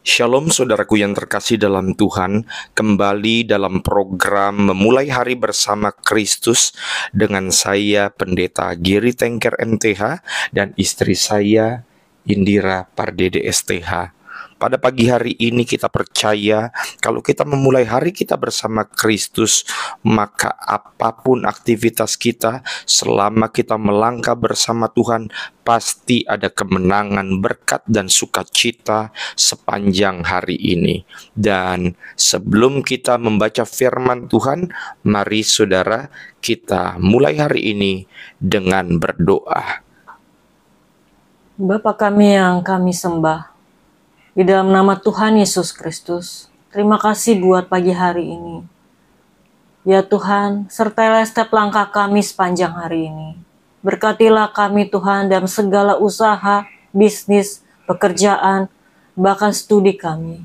Shalom saudaraku yang terkasih dalam Tuhan, kembali dalam program Memulai Hari Bersama Kristus dengan saya Pendeta Giri Tengker MTH dan istri saya Indira Pardede STH. Pada pagi hari ini kita percaya kalau kita memulai hari kita bersama Kristus, maka apapun aktivitas kita selama kita melangkah bersama Tuhan, pasti ada kemenangan, berkat, dan sukacita sepanjang hari ini. Dan sebelum kita membaca firman Tuhan, mari saudara kita mulai hari ini dengan berdoa. Bapa kami yang kami sembah, di dalam nama Tuhan Yesus Kristus, terima kasih buat pagi hari ini. Ya Tuhan, sertailah setiap langkah kami sepanjang hari ini. Berkatilah kami Tuhan dalam segala usaha, bisnis, pekerjaan, bahkan studi kami.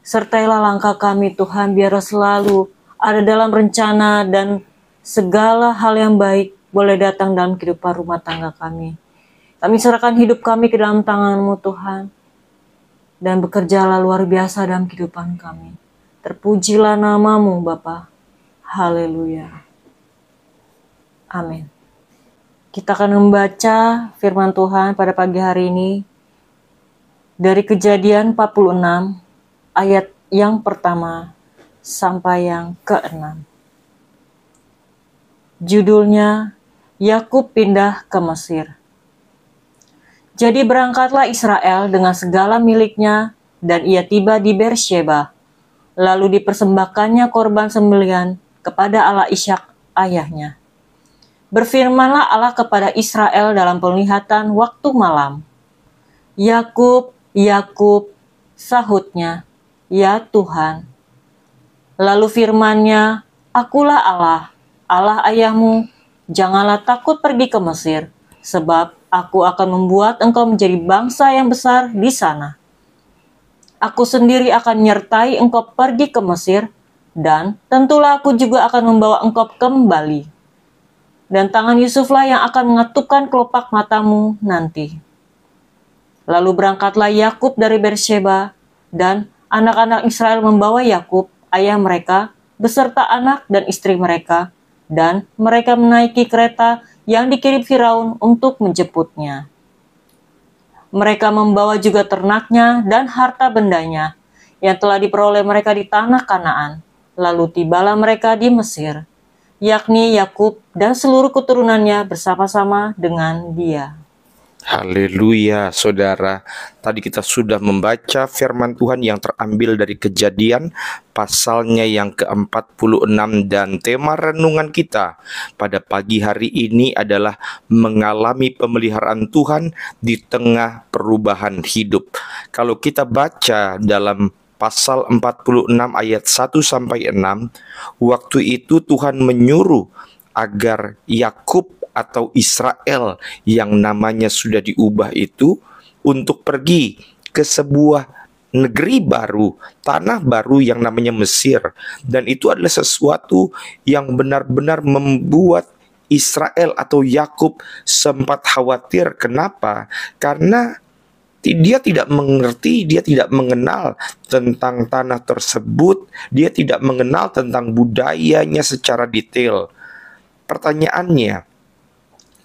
Sertailah langkah kami Tuhan, biar selalu ada dalam rencana dan segala hal yang baik boleh datang dalam kehidupan rumah tangga kami. Kami serahkan hidup kami ke dalam tangan-Mu Tuhan, dan bekerjalah luar biasa dalam kehidupan kami. Terpujilah nama-Mu Bapa. Haleluya. Amin. Kita akan membaca firman Tuhan pada pagi hari ini dari Kejadian 46 ayat yang pertama sampai yang ke-6. Judulnya, Yakub pindah ke Mesir. Jadi berangkatlah Israel dengan segala miliknya, dan ia tiba di Beersheba. Lalu dipersembahkannya korban sembelihan kepada Allah Ishak ayahnya. Berfirmanlah Allah kepada Israel dalam penglihatan waktu malam. Yakub, Yakub, sahutnya, ya Tuhan. Lalu firman-Nya, akulah Allah, Allah ayahmu, janganlah takut pergi ke Mesir, sebab aku akan membuat engkau menjadi bangsa yang besar di sana. Aku sendiri akan menyertai engkau pergi ke Mesir, dan tentulah aku juga akan membawa engkau kembali. Dan tangan Yusuflah yang akan mengetupkan kelopak matamu nanti. Lalu berangkatlah Yakub dari Beersheba, dan anak-anak Israel membawa Yakub, ayah mereka, beserta anak dan istri mereka, dan mereka menaiki kereta yang dikirim Firaun untuk menjemputnya. Mereka membawa juga ternaknya dan harta bendanya yang telah diperoleh mereka di tanah Kanaan. Lalu tibalah mereka di Mesir, yakni Yakub dan seluruh keturunannya bersama-sama dengan dia. Haleluya, saudara. Tadi kita sudah membaca firman Tuhan yang terambil dari Kejadian pasalnya yang ke-46, dan tema renungan kita pada pagi hari ini adalah mengalami pemeliharaan Tuhan di tengah perubahan hidup. Kalau kita baca dalam pasal 46 ayat 1-6, waktu itu Tuhan menyuruh agar Yakub atau Israel yang namanya sudah diubah itu untuk pergi ke sebuah negeri baru, tanah baru yang namanya Mesir. Dan itu adalah sesuatu yang benar-benar membuat Israel atau Yakub sempat khawatir. Kenapa? Karena dia tidak mengerti, dia tidak mengenal tentang tanah tersebut, dia tidak mengenal tentang budayanya secara detail. Pertanyaannya,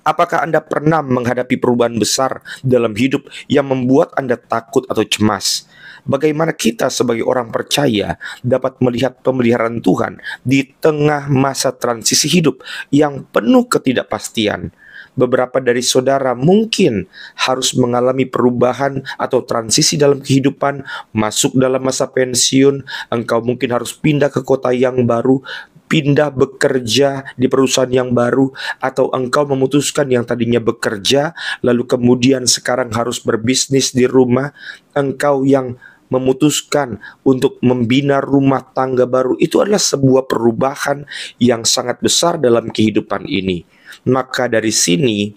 apakah Anda pernah menghadapi perubahan besar dalam hidup yang membuat Anda takut atau cemas? Bagaimana kita sebagai orang percaya dapat melihat pemeliharaan Tuhan di tengah masa transisi hidup yang penuh ketidakpastian? Beberapa dari saudara mungkin harus mengalami perubahan atau transisi dalam kehidupan, masuk dalam masa pensiun, engkau mungkin harus pindah ke kota yang baru, pindah bekerja di perusahaan yang baru, atau engkau memutuskan yang tadinya bekerja, lalu kemudian sekarang harus berbisnis di rumah, engkau yang memutuskan untuk membina rumah tangga baru. Itu adalah sebuah perubahan yang sangat besar dalam kehidupan ini. Maka dari sini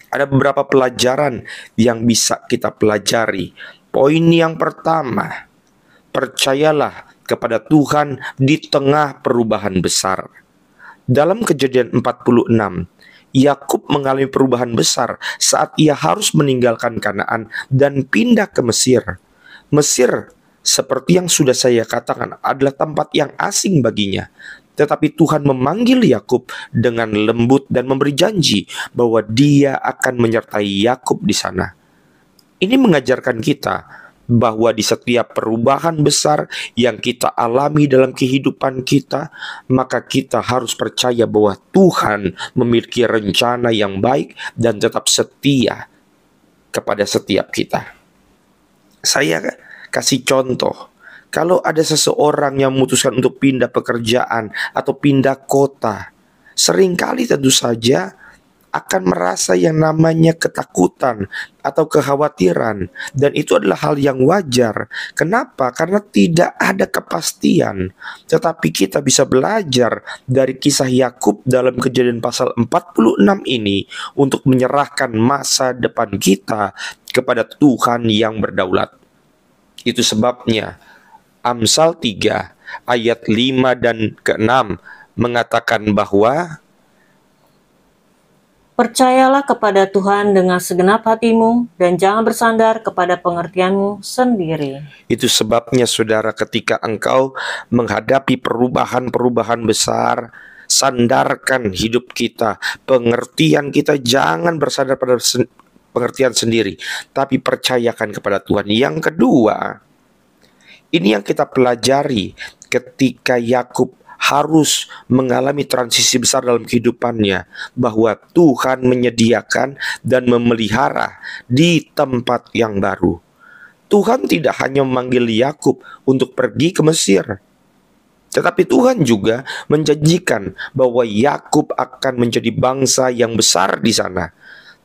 ada beberapa pelajaran yang bisa kita pelajari. Poin yang pertama, percayalah kepada Tuhan di tengah perubahan besar. Dalam Kejadian 46, Yakub mengalami perubahan besar saat ia harus meninggalkan Kanaan dan pindah ke Mesir. Mesir, seperti yang sudah saya katakan, adalah tempat yang asing baginya. Tetapi Tuhan memanggil Yakub dengan lembut dan memberi janji bahwa Dia akan menyertai Yakub di sana. Ini mengajarkan kita bahwa di setiap perubahan besar yang kita alami dalam kehidupan kita, maka kita harus percaya bahwa Tuhan memiliki rencana yang baik dan tetap setia kepada setiap kita. Saya kasih contoh. Kalau ada seseorang yang memutuskan untuk pindah pekerjaan atau pindah kota, seringkali tentu saja akan merasa yang namanya ketakutan atau kekhawatiran. Dan itu adalah hal yang wajar. Kenapa? Karena tidak ada kepastian. Tetapi kita bisa belajar dari kisah Yakub dalam Kejadian pasal 46 ini untuk menyerahkan masa depan kita kepada Tuhan yang berdaulat. Itu sebabnya Amsal 3 ayat 5 dan ke-6 mengatakan bahwa Percayalah kepada Tuhan dengan segenap hatimu dan jangan bersandar kepada pengertianmu sendiri. itu sebabnya saudara, ketika engkau menghadapi perubahan-perubahan besar, sandarkan hidup kita, pengertian kita, jangan bersandar pada pengertian sendiri, tapi percayakan kepada Tuhan. Yang kedua, ini yang kita pelajari ketika Yakub harus mengalami transisi besar dalam kehidupannya, bahwa Tuhan menyediakan dan memelihara di tempat yang baru. Tuhan tidak hanya memanggil Yakub untuk pergi ke Mesir, tetapi Tuhan juga menjanjikan bahwa Yakub akan menjadi bangsa yang besar di sana.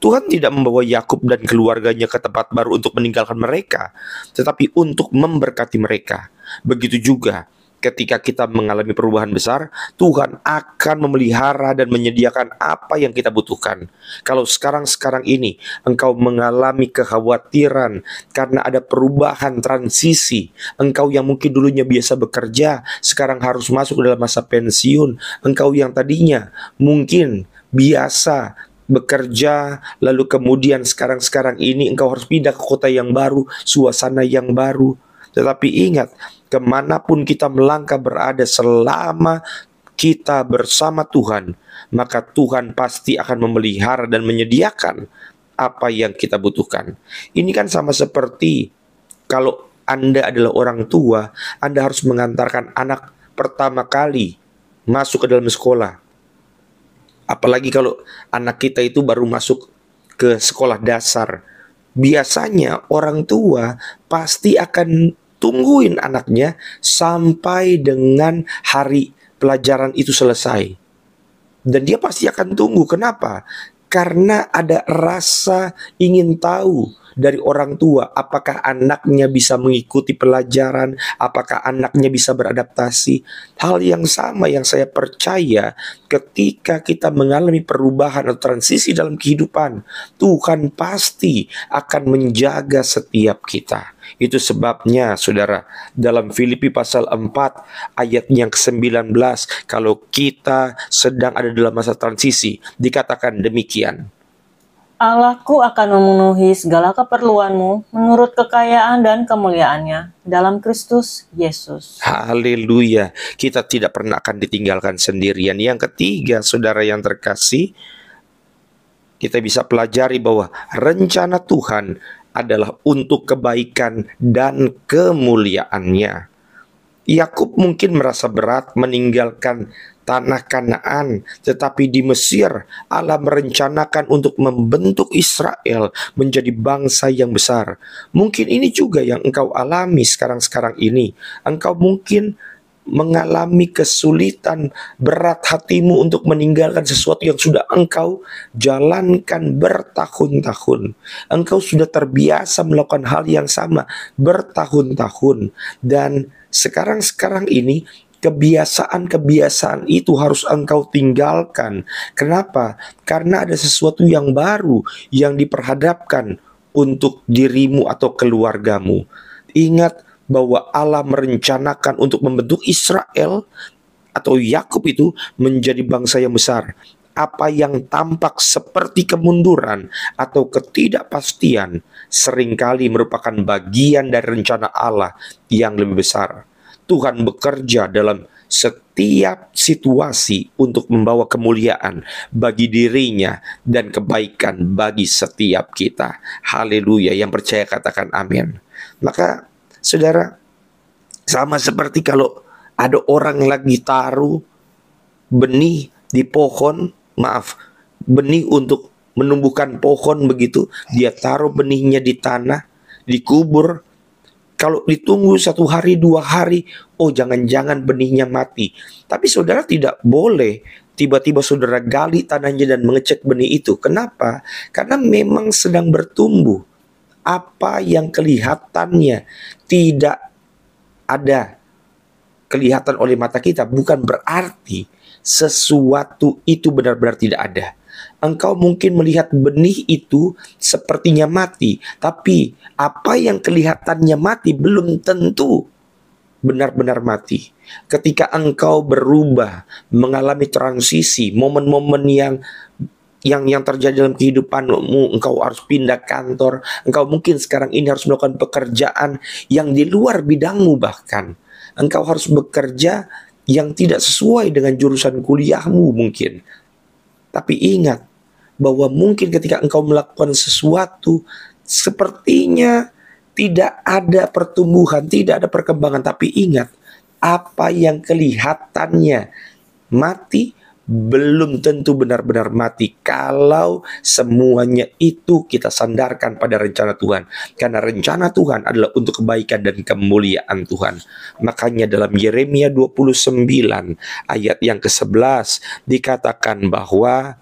Tuhan tidak membawa Yakub dan keluarganya ke tempat baru untuk meninggalkan mereka, tetapi untuk memberkati mereka. Begitu juga ketika kita mengalami perubahan besar, Tuhan akan memelihara dan menyediakan apa yang kita butuhkan. Kalau sekarang ini engkau mengalami kekhawatiran karena ada perubahan transisi, engkau yang mungkin dulunya biasa bekerja, sekarang harus masuk ke dalam masa pensiun, engkau yang tadinya mungkin biasa bekerja, lalu kemudian sekarang ini engkau harus pindah ke kota yang baru, suasana yang baru. Tetapi ingat, kemanapun kita melangkah berada, selama kita bersama Tuhan, maka Tuhan pasti akan memelihara dan menyediakan apa yang kita butuhkan. Ini kan sama seperti kalau Anda adalah orang tua, Anda harus mengantarkan anak pertama kali masuk ke dalam sekolah. Apalagi kalau anak kita itu baru masuk ke sekolah dasar. Biasanya orang tua pasti akan tungguin anaknya sampai dengan hari pelajaran itu selesai. Dan dia pasti akan tunggu. Kenapa? Karena ada rasa ingin tahu dari orang tua, apakah anaknya bisa mengikuti pelajaran, apakah anaknya bisa beradaptasi. Hal yang sama yang saya percaya ketika kita mengalami perubahan atau transisi dalam kehidupan, Tuhan pasti akan menjaga setiap kita. Itu sebabnya saudara, dalam Filipi pasal 4 ayat yang ke-19, kalau kita sedang ada dalam masa transisi, dikatakan demikian: Allahku akan memenuhi segala keperluanmu menurut kekayaan dan kemuliaannya dalam Kristus Yesus. Haleluya. Kita tidak pernah akan ditinggalkan sendirian. Yang ketiga, saudara yang terkasih, kita bisa pelajari bahwa rencana Tuhan adalah untuk kebaikan dan kemuliaannya. Yakub mungkin merasa berat meninggalkan tanah Kanaan, tetapi di Mesir Allah merencanakan untuk membentuk Israel menjadi bangsa yang besar. Mungkin ini juga yang engkau alami sekarang ini. Engkau mungkin mengalami kesulitan, berat hatimu untuk meninggalkan sesuatu yang sudah engkau jalankan bertahun-tahun. Engkau sudah terbiasa melakukan hal yang sama bertahun-tahun, dan sekarang ini kebiasaan-kebiasaan itu harus engkau tinggalkan. Kenapa? Karena ada sesuatu yang baru yang diperhadapkan untuk dirimu atau keluargamu. Ingat bahwa Allah merencanakan untuk membentuk Israel atau Yakub itu menjadi bangsa yang besar. apa yang tampak seperti kemunduran atau ketidakpastian seringkali merupakan bagian dari rencana Allah yang lebih besar. Tuhan bekerja dalam setiap situasi untuk membawa kemuliaan bagi dirinya dan kebaikan bagi setiap kita. Haleluya, yang percaya katakan amin. Maka saudara, sama seperti kalau ada orang lagi taruh benih di pohon, benih untuk menumbuhkan pohon begitu, dia taruh benihnya di tanah, dikubur. Kalau ditunggu 1 hari, 2 hari, oh jangan-jangan benihnya mati. Tapi saudara tidak boleh tiba-tiba saudara gali tanahnya dan mengecek benih itu. Kenapa? Karena memang sedang bertumbuh. Apa yang kelihatannya tidak ada kelihatan oleh mata kita bukan berarti sesuatu itu benar-benar tidak ada. Engkau mungkin melihat benih itu sepertinya mati, tapi apa yang kelihatannya mati belum tentu benar-benar mati. Ketika engkau berubah, mengalami transisi, momen-momen yang terjadi dalam kehidupanmu, engkau harus pindah kantor, engkau mungkin sekarang ini harus melakukan pekerjaan yang di luar bidangmu, bahkan engkau harus bekerja yang tidak sesuai dengan jurusan kuliahmu mungkin. Tapi ingat bahwa mungkin ketika engkau melakukan sesuatu sepertinya tidak ada pertumbuhan, tidak ada perkembangan. Tapi ingat, apa yang kelihatannya mati belum tentu benar-benar mati kalau semuanya itu kita sandarkan pada rencana Tuhan. Karena rencana Tuhan adalah untuk kebaikan dan kemuliaan Tuhan. Makanya dalam Yeremia 29 ayat yang ke-11 dikatakan bahwa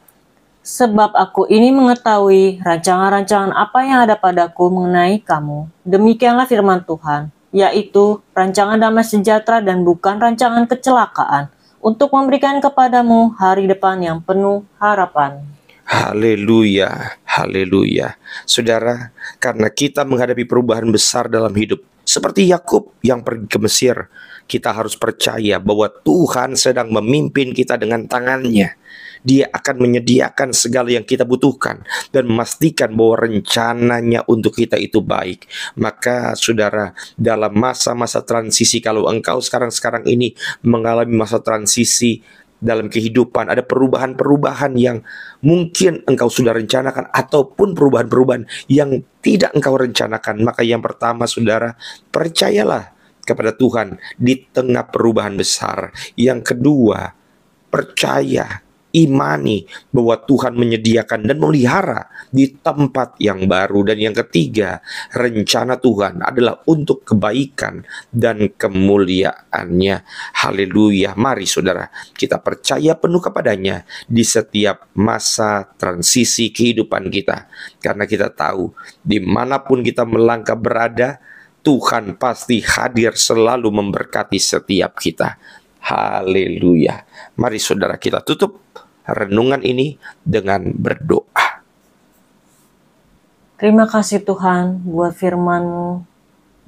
Sebab aku ini mengetahui rancangan-rancangan apa yang ada padaku mengenai kamu. Demikianlah firman Tuhan, yaitu rancangan damai sejahtera dan bukan rancangan kecelakaan, untuk memberikan kepadamu hari depan yang penuh harapan. haleluya, haleluya. Saudara, karena kita menghadapi perubahan besar dalam hidup, seperti Yakub yang pergi ke Mesir, kita harus percaya bahwa Tuhan sedang memimpin kita dengan tangannya. Dia akan menyediakan segala yang kita butuhkan dan memastikan bahwa rencananya untuk kita itu baik. Maka saudara, dalam masa-masa transisi, kalau engkau sekarang ini mengalami masa transisi dalam kehidupan, ada perubahan-perubahan yang mungkin engkau sudah rencanakan ataupun perubahan-perubahan yang tidak engkau rencanakan, maka yang pertama saudara, percayalah kepada Tuhan di tengah perubahan besar. Yang kedua, percaya, imani bahwa Tuhan menyediakan dan memelihara di tempat yang baru. Dan yang ketiga, rencana Tuhan adalah untuk kebaikan dan kemuliaannya. Haleluya. Mari saudara, kita percaya penuh kepadanya di setiap masa transisi kehidupan kita. Karena kita tahu dimanapun kita melangkah berada, Tuhan pasti hadir selalu memberkati setiap kita. Haleluya. Mari saudara, kita tutup renungan ini dengan berdoa. Terima kasih Tuhan buat firman-Mu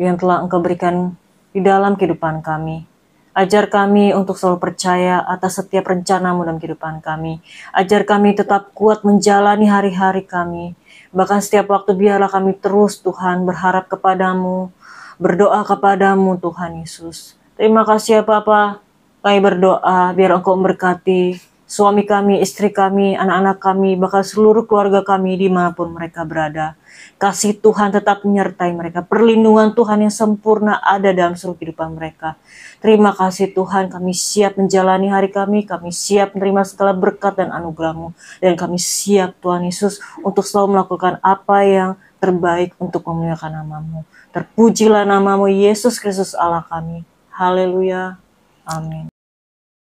yang telah Engkau berikan di dalam kehidupan kami. Ajar kami untuk selalu percaya atas setiap rencana-Mu dalam kehidupan kami. Ajar kami tetap kuat menjalani hari-hari kami. Bahkan setiap waktu biarlah kami terus Tuhan berharap kepadamu, berdoa kepadamu Tuhan Yesus. Terima kasih ya Bapa. Kami berdoa biar Engkau memberkati suami kami, istri kami, anak-anak kami, bahkan seluruh keluarga kami dimanapun mereka berada. Kasih Tuhan tetap menyertai mereka. Perlindungan Tuhan yang sempurna ada dalam seluruh kehidupan mereka. Terima kasih Tuhan, kami siap menjalani hari kami siap menerima segala berkat dan anugerah-Mu. Dan kami siap Tuhan Yesus untuk selalu melakukan apa yang terbaik untuk memuliakan nama-Mu. Terpujilah nama-Mu Yesus Kristus Allah kami. Haleluya. Amin.